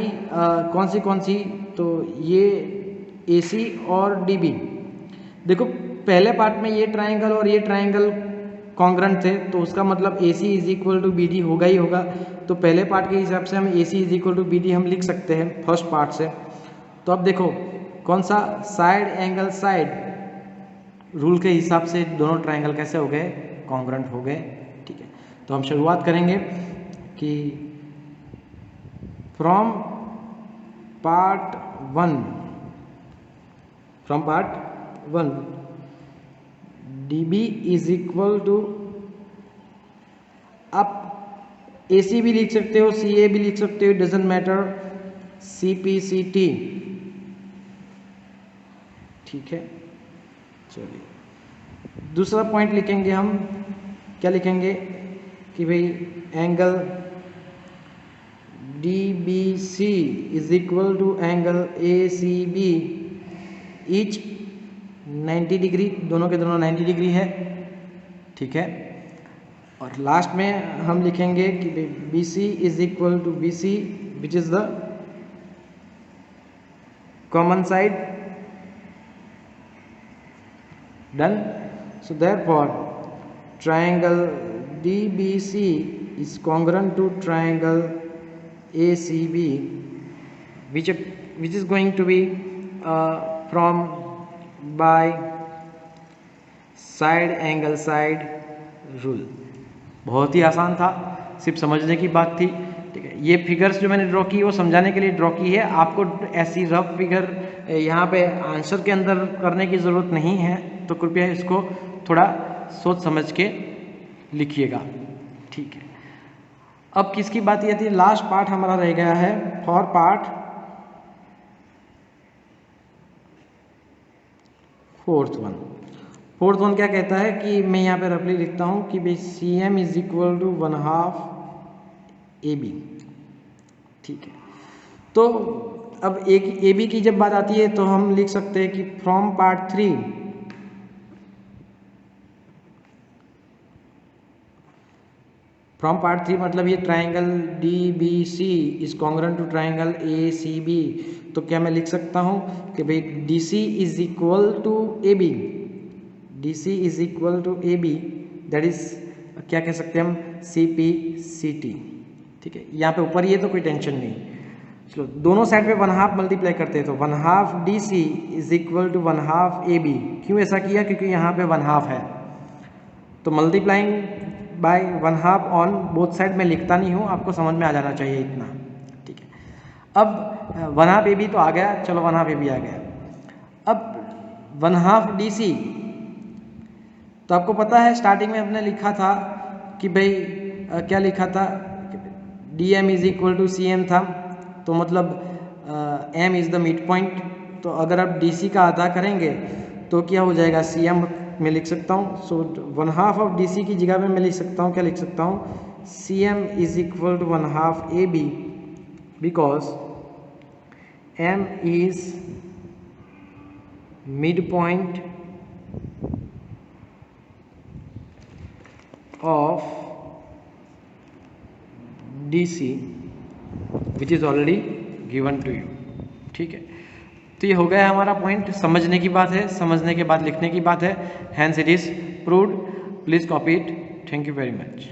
कौन सी, तो ये AC और DB। देखो पहले पार्ट में ये ट्राइंगल और ये ट्राइंगल कॉन्ग्रेंट थे, तो उसका मतलब AC is equal to BD होगा ही होगा। तो पहले पार्ट के हिसाब से हम AC is equal to BD हम लिख सकते हैं फर्स्ट पार्ट से। तो अब देखो कौन सा, साइड एंगल साइड रूल के हिसाब से दोनों ट्राइंगल कैसे हो गए, कॉन्ग्रेंट हो गए, ठीक है। तो हम शुरुआत करेंगे कि from part 1 DB is equal to, आप AC भी लिख सकते हो, CA भी लिख सकते हो, डजेंट मैटर, CPCT, ठीक है। चलिए दूसरा पॉइंट लिखेंगे हम, क्या लिखेंगे कि भाई angle DBC is equal to angle ACB each 90 degree, दोनों के दोनों 90 डिग्री है, ठीक है। और लास्ट में हम लिखेंगे कि BC is equal to BC which is the common side. Done. So therefore triangle DBC is congruent to triangle ACB which is going to be from by side angle side rule. बहुत ही आसान था, सिर्फ समझने की बात थी। ठीक है, ये फिगर्स जो मैंने ड्रॉ की वो समझाने के लिए ड्रॉ की है, आपको ऐसी रफ फिगर यहाँ पे आंसर के अंदर करने की ज़रूरत नहीं है, तो कृपया इसको थोड़ा सोच समझ के लिखिएगा। ठीक है, अब किसकी बात ये थी, लास्ट पार्ट हमारा रह गया है फॉर पार्ट फोर्थ वन क्या कहता है कि मैं यहाँ पे रफली लिखता हूँ कि भाई C M is equal to 1/2 AB। ठीक है, तो अब एक AB की जब बात आती है तो हम लिख सकते हैं कि फ्रॉम पार्ट 3 मतलब ये triangle DBC is congruent to triangle ACB। तो क्या मैं लिख सकता हूँ कि भाई DC is equal to AB, DC is equal to AB, that is क्या कह सकते हैं हम, CPCT। ठीक है, यहाँ पे ऊपर ये तो कोई टेंशन नहीं। चलो दोनों साइड पे 1/2 मल्टीप्लाई करते हैं, तो 1/2 DC is equal to 1/2 AB। क्यों ऐसा किया, क्योंकि यहाँ पे 1/2 है, तो multiplying by 1/2 on both side में लिखता नहीं हूँ, आपको समझ में आ जाना चाहिए इतना। ठीक है, अब 1/2 AB तो आ गया, चलो 1/2 AB आ गया। अब 1/2 DC, तो आपको पता है स्टार्टिंग में हमने लिखा था कि भाई क्या लिखा था, DM is equal to CM था, तो मतलब M is the mid point. तो अगर आप DC का आधा करेंगे तो क्या हो जाएगा, CM में लिख सकता हूँ। सो 1/2 ऑफ DC की जगह में मैं लिख सकता हूँ, क्या लिख सकता हूँ, CM is equal to 1/2 AB, because M is mid point of DC which is already given to you। ठीक है, तो ये हो गया हमारा पॉइंट, समझने की बात है, समझने के बाद लिखने की बात है। Hence it is proved, please copy it. Thank you very much.